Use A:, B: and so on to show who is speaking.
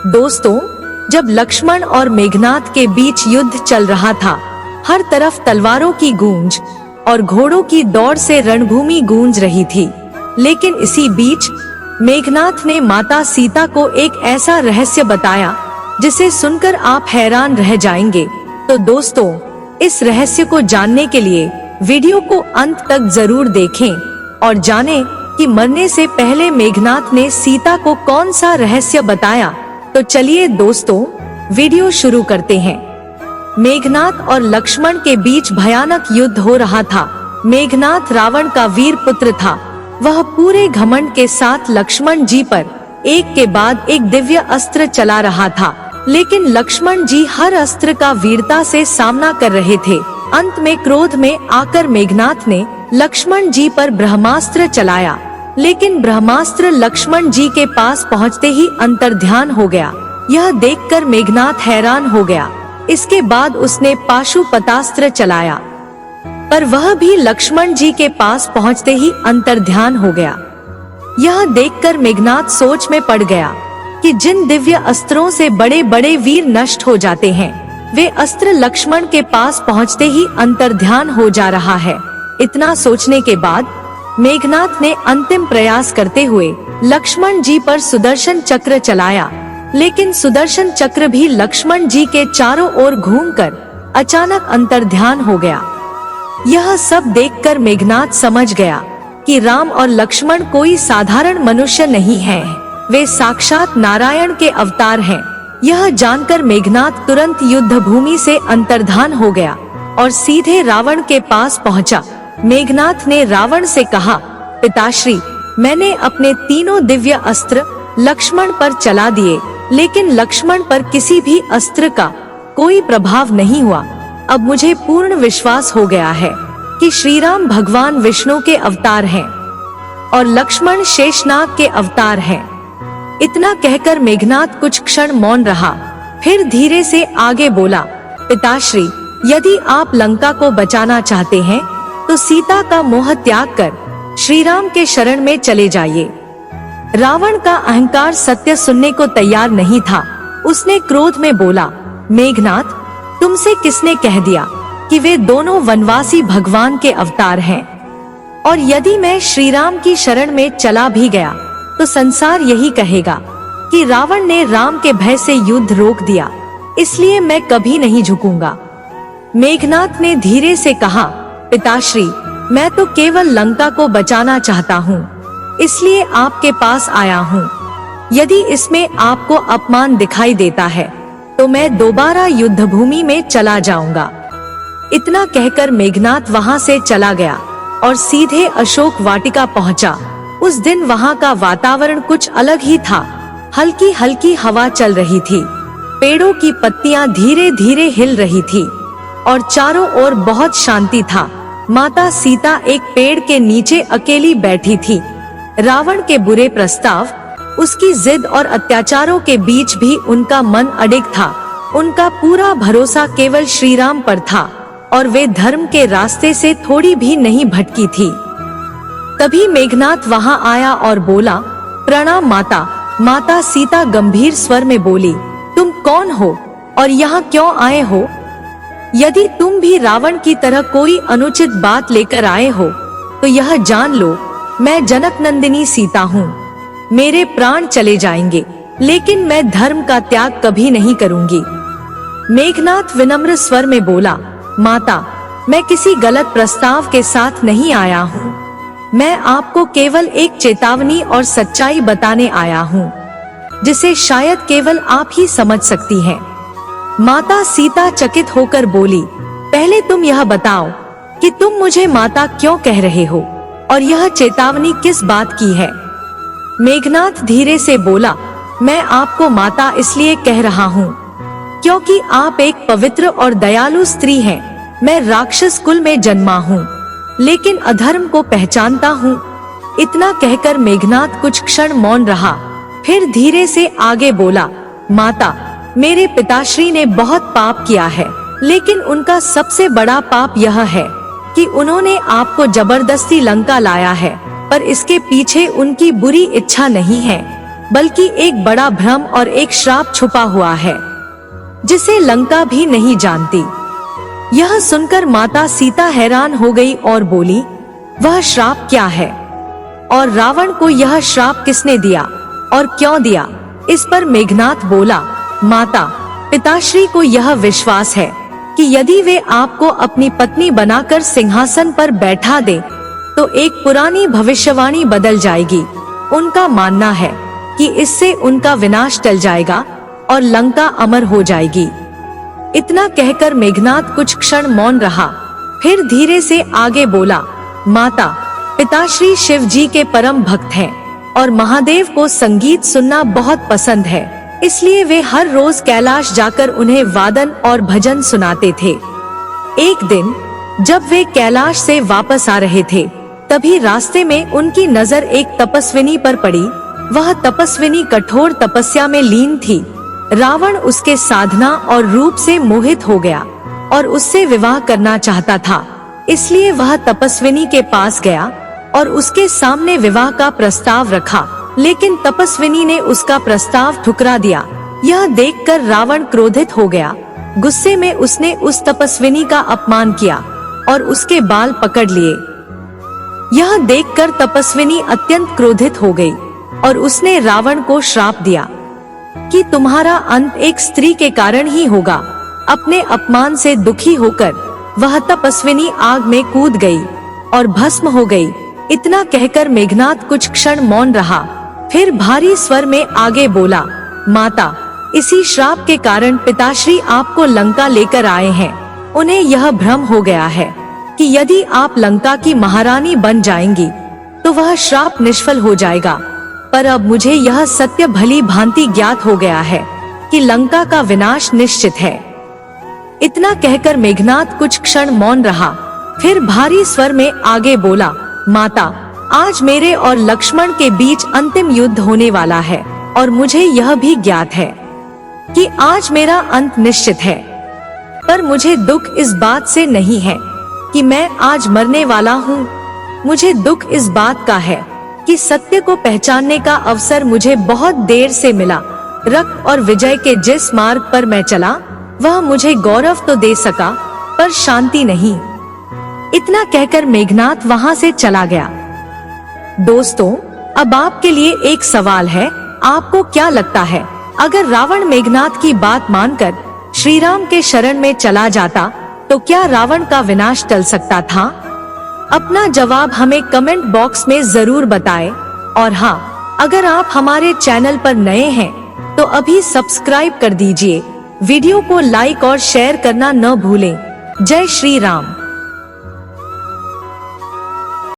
A: दोस्तों, जब लक्ष्मण और मेघनाथ के बीच युद्ध चल रहा था, हर तरफ तलवारों की गूंज और घोड़ों की दौड़ से रणभूमि गूंज रही थी। लेकिन इसी बीच मेघनाथ ने माता सीता को एक ऐसा रहस्य बताया जिसे सुनकर आप हैरान रह जाएंगे। तो दोस्तों, इस रहस्य को जानने के लिए वीडियो को अंत तक जरूर देखें और जानें कि मरने से पहले मेघनाथ ने सीता को कौन सा रहस्य बताया। तो चलिए दोस्तों, वीडियो शुरू करते हैं। मेघनाथ और लक्ष्मण के बीच भयानक युद्ध हो रहा था। मेघनाथ रावण का वीर पुत्र था। वह पूरे घमंड के साथ लक्ष्मण जी पर एक के बाद एक दिव्य अस्त्र चला रहा था, लेकिन लक्ष्मण जी हर अस्त्र का वीरता से सामना कर रहे थे। अंत में क्रोध में आकर मेघनाथ ने लक्ष्मण जी पर ब्रह्मास्त्र चलाया, लेकिन ब्रह्मास्त्र लक्ष्मण जी के पास पहुंचते ही अंतर्ध्यान हो गया। यह देखकर मेघनाथ हैरान हो गया। इसके बाद उसने पाशुपतास्त्र चलाया, पर वह भी लक्ष्मण जी के पास पहुंचते ही अंतर्ध्यान हो गया। यह देखकर मेघनाथ सोच में पड़ गया कि जिन दिव्य अस्त्रों से बड़े बड़े वीर नष्ट हो जाते हैं, वे अस्त्र लक्ष्मण के पास पहुंचते ही अंतर्ध्यान हो जा रहा है। इतना सोचने के बाद मेघनाथ ने अंतिम प्रयास करते हुए लक्ष्मण जी पर सुदर्शन चक्र चलाया, लेकिन सुदर्शन चक्र भी लक्ष्मण जी के चारों ओर घूमकर अचानक अंतर्ध्यान हो गया। यह सब देखकर मेघनाथ समझ गया कि राम और लक्ष्मण कोई साधारण मनुष्य नहीं हैं, वे साक्षात नारायण के अवतार हैं। यह जानकर मेघनाथ तुरंत युद्ध भूमि से अंतर्धान हो गया और सीधे रावण के पास पहुंचा। मेघनाथ ने रावण से कहा, पिताश्री, मैंने अपने तीनों दिव्य अस्त्र लक्ष्मण पर चला दिए, लेकिन लक्ष्मण पर किसी भी अस्त्र का कोई प्रभाव नहीं हुआ। अब मुझे पूर्ण विश्वास हो गया है कि श्री राम भगवान विष्णु के अवतार हैं और लक्ष्मण शेषनाग के अवतार हैं। इतना कहकर मेघनाथ कुछ क्षण मौन रहा, फिर धीरे से आगे बोला, पिताश्री, यदि आप लंका को बचाना चाहते हैं तो सीता का मोह त्याग कर श्री राम के शरण में चले जाइए। रावण का अहंकार सत्य सुनने को तैयार नहीं था। उसने क्रोध में बोला, मेघनाथ, तुमसे किसने कह दिया कि वे दोनों वनवासी भगवान के अवतार हैं? और यदि मैं श्री राम की शरण में चला भी गया तो संसार यही कहेगा कि रावण ने राम के भय से युद्ध रोक दिया, इसलिए मैं कभी नहीं झुकूंगा। मेघनाथ ने धीरे से कहा, पिताश्री, मैं तो केवल लंका को बचाना चाहता हूँ, इसलिए आपके पास आया हूँ। यदि इसमें आपको अपमान दिखाई देता है तो मैं दोबारा युद्ध भूमि में चला जाऊंगा। इतना कहकर मेघनाथ वहां से चला गया और सीधे अशोक वाटिका पहुंचा। उस दिन वहां का वातावरण कुछ अलग ही था। हल्की हल्की हवा चल रही थी, पेड़ों की पत्तियां धीरे धीरे हिल रही थी और चारों ओर बहुत शांति था। माता सीता एक पेड़ के नीचे अकेली बैठी थी। रावण के बुरे प्रस्ताव, उसकी जिद और अत्याचारों के बीच भी उनका मन अडिग था। उनका पूरा भरोसा केवल श्री राम पर था और वे धर्म के रास्ते से थोड़ी भी नहीं भटकी थी। तभी मेघनाथ वहां आया और बोला, प्रणाम माता। माता सीता गंभीर स्वर में बोली, तुम कौन हो और यहाँ क्यों आए हो? यदि तुम भी रावण की तरह कोई अनुचित बात लेकर आए हो तो यह जान लो, मैं जनक नंदिनी सीता हूँ। मेरे प्राण चले जाएंगे, लेकिन मैं धर्म का त्याग कभी नहीं करूंगी। मेघनाथ विनम्र स्वर में बोला, माता, मैं किसी गलत प्रस्ताव के साथ नहीं आया हूँ। मैं आपको केवल एक चेतावनी और सच्चाई बताने आया हूँ, जिसे शायद केवल आप ही समझ सकती हैं। माता सीता चकित होकर बोली, पहले तुम यह बताओ कि तुम मुझे माता क्यों कह रहे हो और यह चेतावनी किस बात की है? मेघनाथ धीरे से बोला, मैं आपको माता इसलिए कह रहा हूँ क्योंकि आप एक पवित्र और दयालु स्त्री हैं। मैं राक्षस कुल में जन्मा हूँ, लेकिन अधर्म को पहचानता हूँ। इतना कहकर मेघनाथ कुछ क्षण मौन रहा, फिर धीरे से आगे बोला, माता, मेरे पिताश्री ने बहुत पाप किया है, लेकिन उनका सबसे बड़ा पाप यह है कि उन्होंने आपको जबरदस्ती लंका लाया है, पर इसके पीछे उनकी बुरी इच्छा नहीं है। बल्कि एक बड़ा भ्रम और एक श्राप छुपा हुआ है जिसे लंका भी नहीं जानती। यह सुनकर माता सीता हैरान हो गई और बोली, वह श्राप क्या है और रावण को यह श्राप किसने दिया और क्यों दिया? इस पर मेघनाथ बोला, माता, पिताश्री को यह विश्वास है कि यदि वे आपको अपनी पत्नी बनाकर सिंहासन पर बैठा दे तो एक पुरानी भविष्यवाणी बदल जाएगी। उनका मानना है कि इससे उनका विनाश टल जाएगा और लंका अमर हो जाएगी। इतना कहकर मेघनाथ कुछ क्षण मौन रहा, फिर धीरे से आगे बोला, माता, पिताश्री शिव जी के परम भक्त हैं और महादेव को संगीत सुनना बहुत पसंद है, इसलिए वे हर रोज कैलाश जाकर उन्हें वादन और भजन सुनाते थे। एक दिन जब वे कैलाश से वापस आ रहे थे, तभी रास्ते में उनकी नजर एक तपस्विनी पर पड़ी। वह तपस्विनी कठोर तपस्या में लीन थी। रावण उसके साधना और रूप से मोहित हो गया और उससे विवाह करना चाहता था, इसलिए वह तपस्विनी के पास गया और उसके सामने विवाह का प्रस्ताव रखा, लेकिन तपस्विनी ने उसका प्रस्ताव ठुकरा दिया। यह देखकर रावण क्रोधित हो गया। गुस्से में उसने उस तपस्विनी का अपमान किया और उसके बाल पकड़ लिए। यह देखकर तपस्विनी अत्यंत क्रोधित हो गई और उसने रावण को श्राप दिया कि तुम्हारा अंत एक स्त्री के कारण ही होगा। अपने अपमान से दुखी होकर वह तपस्विनी आग में कूद गई और भस्म हो गई। इतना कहकर मेघनाथ कुछ क्षण मौन रहा, फिर भारी स्वर में आगे बोला, माता, इसी श्राप के कारण पिताश्री आपको लंका लेकर आए हैं। उन्हें यह भ्रम हो गया है कि यदि आप लंका की महारानी बन जाएंगी तो वह श्राप निष्फल हो जाएगा, पर अब मुझे यह सत्य भली भांति ज्ञात हो गया है कि लंका का विनाश निश्चित है। इतना कहकर मेघनाथ कुछ क्षण मौन रहा, फिर भारी स्वर में आगे बोला, माता, आज मेरे और लक्ष्मण के बीच अंतिम युद्ध होने वाला है और मुझे यह भी ज्ञात है कि आज मेरा अंत निश्चित है, पर मुझे दुख इस बात से नहीं है कि मैं आज मरने वाला हूँ। मुझे दुख इस बात का है कि सत्य को पहचानने का अवसर मुझे बहुत देर से मिला। रक्त और विजय के जिस मार्ग पर मैं चला वह मुझे गौरव तो दे सका, पर शांति नहीं। इतना कहकर मेघनाथ वहां से चला गया। दोस्तों, अब आपके लिए एक सवाल है, आपको क्या लगता है अगर रावण मेघनाथ की बात मानकर श्री राम के शरण में चला जाता तो क्या रावण का विनाश टल सकता था? अपना जवाब हमें कमेंट बॉक्स में जरूर बताएं। और हाँ, अगर आप हमारे चैनल पर नए हैं तो अभी सब्सक्राइब कर दीजिए। वीडियो को लाइक और शेयर करना न भूलें। जय श्री राम।